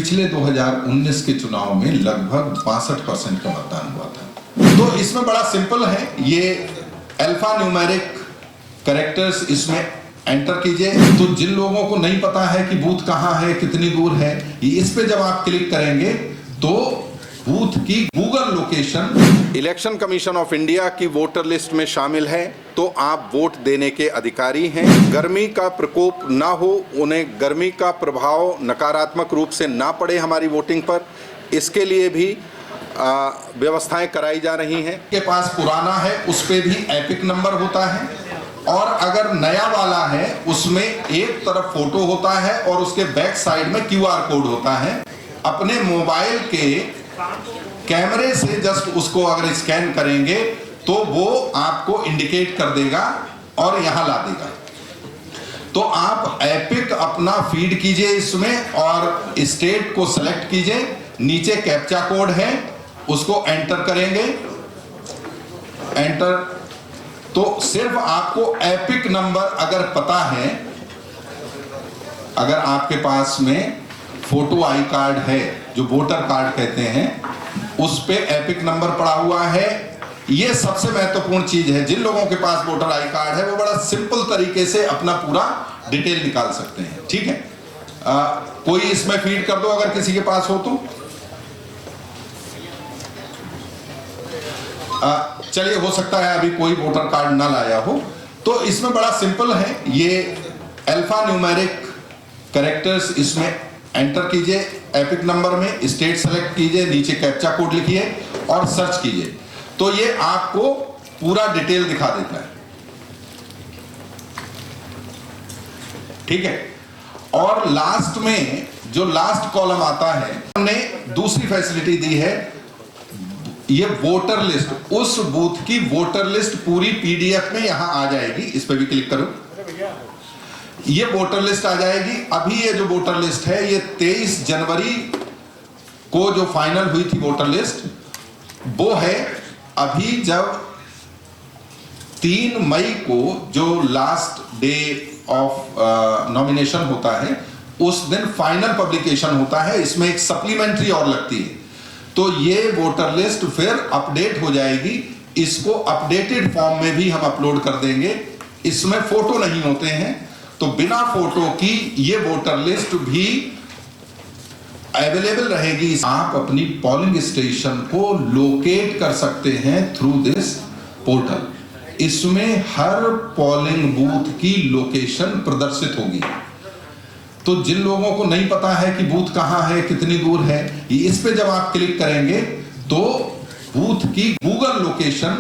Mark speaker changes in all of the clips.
Speaker 1: पिछले 2019 के चुनाव में लगभग 62% का मतदान हुआ था। तो इसमें बड़ा सिंपल है, ये अल्फा न्यूमेरिक कैरेक्टर्स इसमें एंटर कीजिए। तो जिन लोगों को नहीं पता है कि बूथ कहाँ है, कितनी दूर है, इस पे जब आप क्लिक करेंगे तो बूथ की Google location
Speaker 2: election commission of India की वोटर लिस्ट में शामिल है, तो आप वोट देने के अधिकारी हैं। गर्मी का प्रकोप ना हो, उन्हें गर्मी का प्रभाव नकारात्मक रूप से ना पड़े हमारी वोटिंग पर, इसके लिए भी व्यवस्थाएं कराई जा रही हैं।
Speaker 1: के पास पुराना है उस पे भी एपिक नंबर होता है, और अगर नया वाला है उसमें एक तरफ फोटो होता है और उसके बैक साइड में QR कोड होता है। अपने मोबाइल के कैमरे से जस्ट उसको अगर स्कैन करेंगे तो वो आपको इंडिकेट कर देगा और यहां ला देगा। तो आप एपिक अपना फीड कीजिए इसमें और स्टेट को सेलेक्ट कीजिए, नीचे कैप्चा कोड है उसको एंटर करेंगे, एंटर। तो सिर्फ आपको एपिक नंबर अगर पता है, अगर आपके पास में फोटो आई कार्ड है जो वोटर कार्ड कहते हैं, उस पे एपिक नंबर पड़ा हुआ है, ये सबसे महत्वपूर्ण चीज है। जिन लोगों के पास वोटर आई कार्ड है वो बड़ा सिंपल तरीके से अपना पूरा डिटेल निकाल सकते हैं। ठीक है, कोई इसमें फीड कर दो अगर किसी के पास हो तो। चलिए, हो सकता है अभी कोई वोटर कार्ड ना लाया हो, तो इसमें बड़ा सिंपल है, ये अल्फा न्यूमेरिक कैरेक्टर्स इसमें एंटर कीजिए, एपिक नंबर में स्टेट सेलेक्ट कीजिए, नीचे कैप्चा कोड लिखिए और सर्च कीजिए, तो ये आपको पूरा डिटेल दिखा देता है। ठीक है, और लास्ट में जो लास्ट कॉलम आता है, हमने दूसरी फैसिलिटी दी है, ये वोटर लिस्ट, उस बूथ की वोटर लिस्ट पूरी PDF में यहां आ जाएगी। इस पे भी क्लिक करो, ये वोटर लिस्ट आ जाएगी। अभी ये जो वोटर लिस्ट है ये 23 जनवरी को जो फाइनल हुई थी वोटर लिस्ट, वो है। अभी जब 3 मई को जो लास्ट डे ऑफ नॉमिनेशन होता है, उस दिन फाइनल पब्लिकेशन होता है। इसमें एक सप्लीमेंट्री और लगती है, तो ये वोटर लिस्ट फिर अपडेट हो जाएगी। इसको अपडेटेड फॉर्म में भी हम अपलोड कर देंगे। इसमें फोटो नहीं होते हैं, तो बिना फोटो की ये वोटर लिस्ट भी अवेलेबल रहेगी। आप अपनी पोलिंग स्टेशन को लोकेट कर सकते हैं थ्रू दिस पोर्टल। इसमें हर पोलिंग बूथ की लोकेशन प्रदर्शित होगी। तो जिन लोगों को नहीं पता है कि बूथ कहाँ है, कितनी दूर है, इस पे जब आप क्लिक करेंगे तो बूथ की गूगल लोकेशन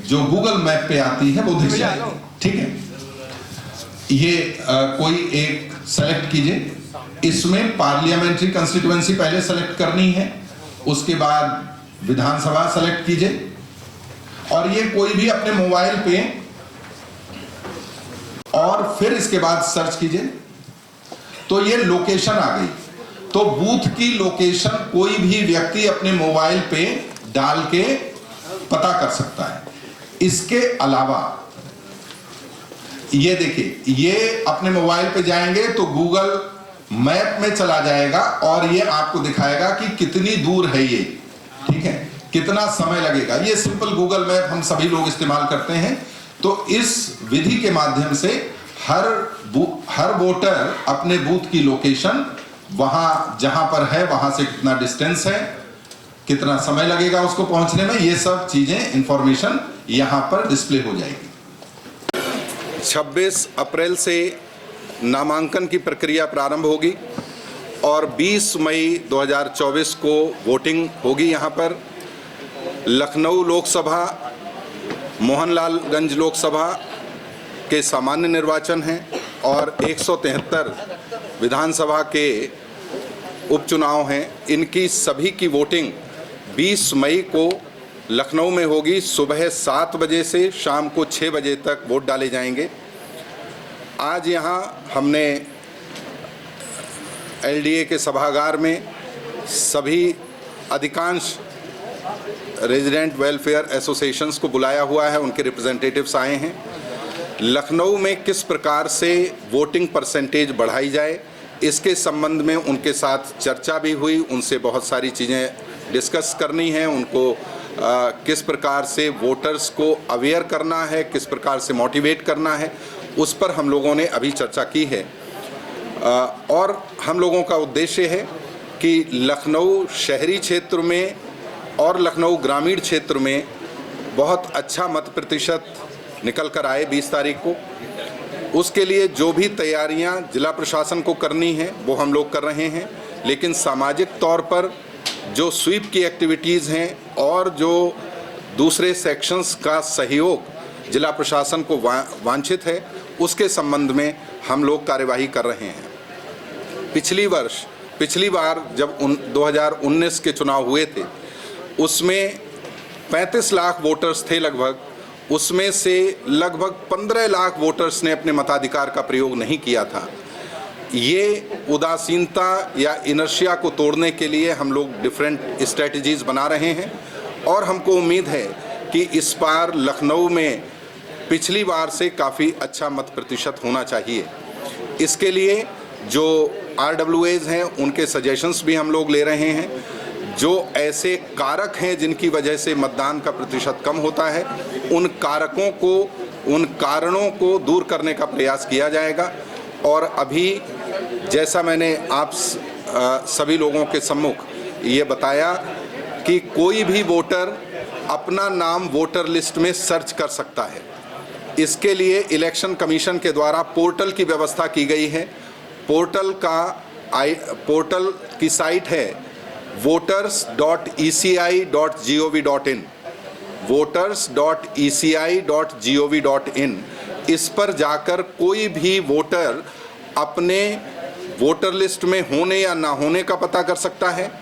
Speaker 1: जो गूगल मैप पे आती है वो दिख जाएगी। ठीक है, ये कोई एक सेलेक्ट कीजिए। इसमें पार्लियामेंट्री कंस्टिट्यूएंसी पहले सेलेक्ट करनी है, उसके बाद विधानसभा सेलेक्ट कीजिए, और ये कोई भी अपने मोबाइल पे, और फिर इसके बाद सर्च कीजिए, तो ये लोकेशन आ गई। तो बूथ की लोकेशन कोई भी व्यक्ति अपने मोबाइल पे डाल के पता कर सकता है। इसके अलावा ये देखिए, ये अपने मोबाइल पे जाएंगे तो गूगल मैप में चला जाएगा और ये आपको दिखाएगा कि कितनी दूर है ये। ठीक है, कितना समय लगेगा। ये सिंपल गूगल मैप हम सभी लोग इस्तेमाल करते हैं। तो इस विधि के माध्यम से हर वोटर अपने बूथ की लोकेशन, वहां जहां पर है वहां से कितना डिस्टेंस है, कितना समय लगेगा उसको पहुंचने में, ये सब चीजें इंफॉर्मेशन यहां पर डिस्प्ले हो जाएगी।
Speaker 2: 26 अप्रैल से नामांकन की प्रक्रिया प्रारंभ होगी और 20 मई 2024 को वोटिंग होगी। यहाँ पर लखनऊ लोकसभा, मोहनलालगंज लोकसभा के सामान्य निर्वाचन हैं और 173 विधानसभा के उपचुनाव हैं। इनकी सभी की वोटिंग 20 मई को लखनऊ में होगी। सुबह 7 बजे से शाम को 6 बजे तक वोट डाले जाएंगे। आज यहाँ हमने LDA के सभागार में सभी अधिकांश रेजिडेंट वेलफेयर एसोसिएशंस को बुलाया हुआ है, उनके रिप्रेजेंटेटिव्स आए हैं। लखनऊ में किस प्रकार से वोटिंग परसेंटेज बढ़ाई जाए, इसके संबंध में उनके साथ चर्चा भी हुई, उनसे बहुत सारी चीज़ें डिस्कस करनी है, उनको किस प्रकार से वोटर्स को अवेयर करना है, किस प्रकार से मोटिवेट करना है, उस पर हम लोगों ने अभी चर्चा की है। और हम लोगों का उद्देश्य है कि लखनऊ शहरी क्षेत्र में और लखनऊ ग्रामीण क्षेत्र में बहुत अच्छा मत प्रतिशत निकल कर आए 20 तारीख को। उसके लिए जो भी तैयारियां जिला प्रशासन को करनी है वो हम लोग कर रहे हैं, लेकिन सामाजिक तौर पर जो स्वीप की एक्टिविटीज़ हैं और जो दूसरे सेक्शंस का सहयोग जिला प्रशासन को वांछित है, उसके संबंध में हम लोग कार्यवाही कर रहे हैं। पिछली बार जब 2019 के चुनाव हुए थे, उसमें 35 लाख वोटर्स थे लगभग, उसमें से लगभग 15 लाख वोटर्स ने अपने मताधिकार का प्रयोग नहीं किया था। ये उदासीनता या इनर्शिया को तोड़ने के लिए हम लोग डिफरेंट स्ट्रेटजीज़ बना रहे हैं और हमको उम्मीद है कि इस बार लखनऊ में पिछली बार से काफ़ी अच्छा मत प्रतिशत होना चाहिए। इसके लिए जो RWAs हैं उनके सजेशंस भी हम लोग ले रहे हैं। जो ऐसे कारक हैं जिनकी वजह से मतदान का प्रतिशत कम होता है, उन कारकों को, उन कारणों को दूर करने का प्रयास किया जाएगा। और अभी जैसा मैंने आप सभी लोगों के सम्मुख ये बताया कि कोई भी वोटर अपना नाम वोटर लिस्ट में सर्च कर सकता है। इसके लिए इलेक्शन कमीशन के द्वारा पोर्टल की व्यवस्था की गई है। पोर्टल की साइट है voters.eci.gov.in, voters.eci.gov.in। इस पर जाकर कोई भी वोटर अपने वोटर लिस्ट में होने या ना होने का पता कर सकता है,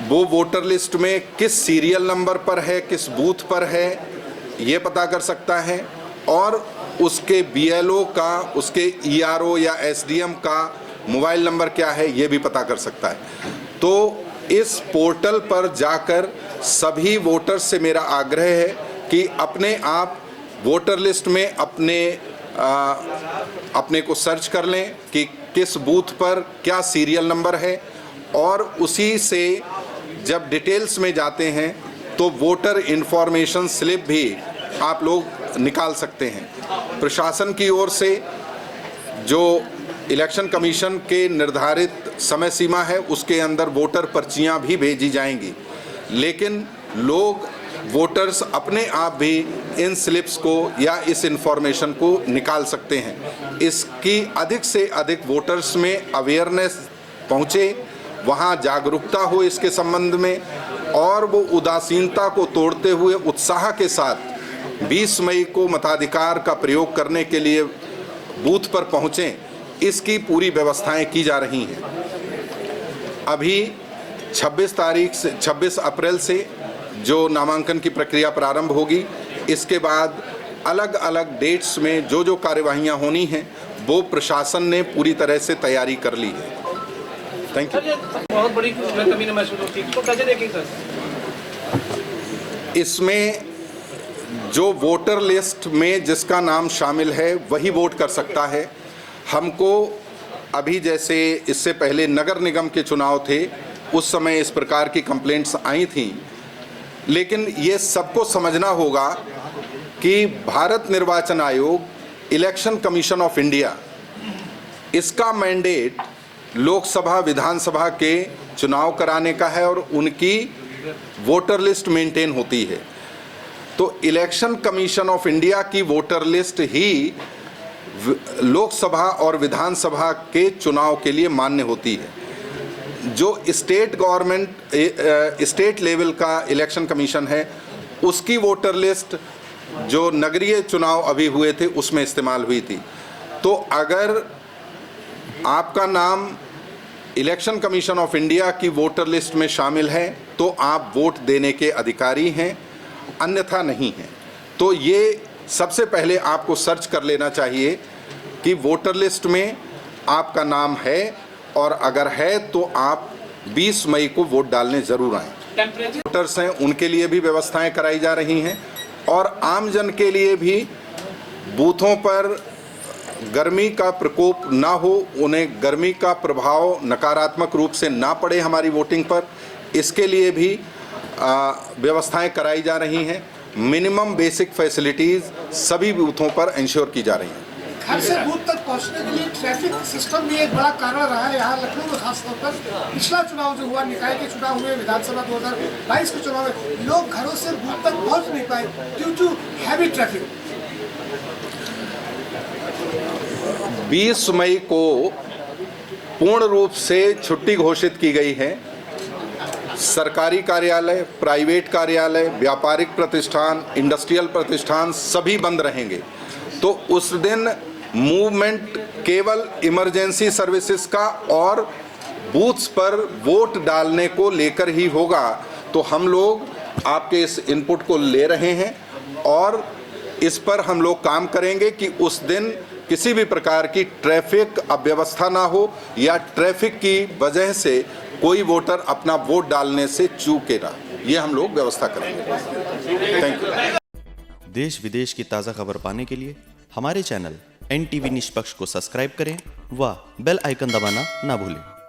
Speaker 2: वो वोटर लिस्ट में किस सीरियल नंबर पर है, किस बूथ पर है, ये पता कर सकता है, और उसके BLO का, उसके ERO या SDM का मोबाइल नंबर क्या है, ये भी पता कर सकता है। तो इस पोर्टल पर जाकर सभी वोटर्स से मेरा आग्रह है कि अपने आप वोटर लिस्ट में अपने को सर्च कर लें कि किस बूथ पर क्या सीरियल नंबर है, और उसी से जब डिटेल्स में जाते हैं तो वोटर इन्फॉर्मेशन स्लिप भी आप लोग निकाल सकते हैं। प्रशासन की ओर से जो इलेक्शन कमीशन के निर्धारित समय सीमा है उसके अंदर वोटर पर्चियां भी भेजी जाएंगी, लेकिन वोटर्स अपने आप भी इन स्लिप्स को या इस इंफॉर्मेशन को निकाल सकते हैं। इसकी अधिक से अधिक वोटर्स में अवेयरनेस पहुँचे, वहाँ जागरूकता हो इसके संबंध में, और वो उदासीनता को तोड़ते हुए उत्साह के साथ 20 मई को मताधिकार का प्रयोग करने के लिए बूथ पर पहुँचें, इसकी पूरी व्यवस्थाएं की जा रही हैं। अभी 26 अप्रैल से जो नामांकन की प्रक्रिया प्रारंभ होगी, इसके बाद अलग अलग डेट्स में जो जो कार्यवाहियां होनी हैं वो प्रशासन ने पूरी तरह से तैयारी कर ली है। Thank you.
Speaker 3: बहुत बड़ी कमी न महसूस होती है, तो कैसे देखें सर?
Speaker 2: इसमें जो वोटर लिस्ट में जिसका नाम शामिल है वही वोट कर सकता है। हमको अभी जैसे इससे पहले नगर निगम के चुनाव थे, उस समय इस प्रकार की कंप्लेंट्स आई थीं, लेकिन ये सबको समझना होगा कि भारत निर्वाचन आयोग, इलेक्शन कमीशन ऑफ इंडिया, इसका मैंडेट लोकसभा विधानसभा के चुनाव कराने का है और उनकी वोटर लिस्ट मेंटेन होती है। तो इलेक्शन कमीशन ऑफ इंडिया की वोटर लिस्ट ही लोकसभा और विधानसभा के चुनाव के लिए मान्य होती है। जो स्टेट लेवल का इलेक्शन कमीशन है, उसकी वोटर लिस्ट जो नगरीय चुनाव अभी हुए थे उसमें इस्तेमाल हुई थी। तो अगर आपका नाम इलेक्शन कमीशन ऑफ इंडिया की वोटर लिस्ट में शामिल है तो आप वोट देने के अधिकारी हैं, अन्यथा नहीं हैं। तो ये सबसे पहले आपको सर्च कर लेना चाहिए कि वोटर लिस्ट में आपका नाम है, और अगर है तो आप 20 मई को वोट डालने ज़रूर आएँ। वोटर्स हैं उनके लिए भी व्यवस्थाएं कराई जा रही हैं, और आम जन के लिए भी बूथों पर गर्मी का प्रकोप ना हो, उन्हें गर्मी का प्रभाव नकारात्मक रूप से ना पड़े हमारी वोटिंग पर, इसके लिए भी व्यवस्थाएं कराई जा रही हैं। मिनिमम बेसिक फैसिलिटीज़ सभी बूथों पर इंश्योर की जा रही हैं।
Speaker 4: घर से बूथ तक पहुंचने के लिए ट्रैफिक सिस्टम भी एक बड़ा कारण रहा है यहाँ लखनऊ में खासतौर पर। पिछला चुनाव जो हुआ, निकाय के चुनाव हुए, विधानसभा 2022 के चुनाव में लोग घरों से बूथ तक पहुंच नहीं पाए ड्यू टू हैवी ट्रैफिक।
Speaker 2: 20 मई को पूर्ण रूप से छुट्टी घोषित की गई है। सरकारी कार्यालय, प्राइवेट कार्यालय, व्यापारिक प्रतिष्ठान, इंडस्ट्रियल प्रतिष्ठान सभी बंद रहेंगे। तो उस दिन मूवमेंट केवल इमरजेंसी सर्विसेज का और बूथ्स पर वोट डालने को लेकर ही होगा। तो हम लोग आपके इस इनपुट को ले रहे हैं और इस पर हम लोग काम करेंगे कि उस दिन किसी भी प्रकार की ट्रैफिक अव्यवस्था ना हो या ट्रैफिक की वजह से कोई वोटर अपना वोट डालने से चूके ना, ये हम लोग व्यवस्था करेंगे। Thank you.
Speaker 5: देश विदेश की ताज़ा खबर पाने के लिए हमारे चैनल NTV निष्पक्ष को सब्सक्राइब करें व बेल आइकन दबाना ना भूलें।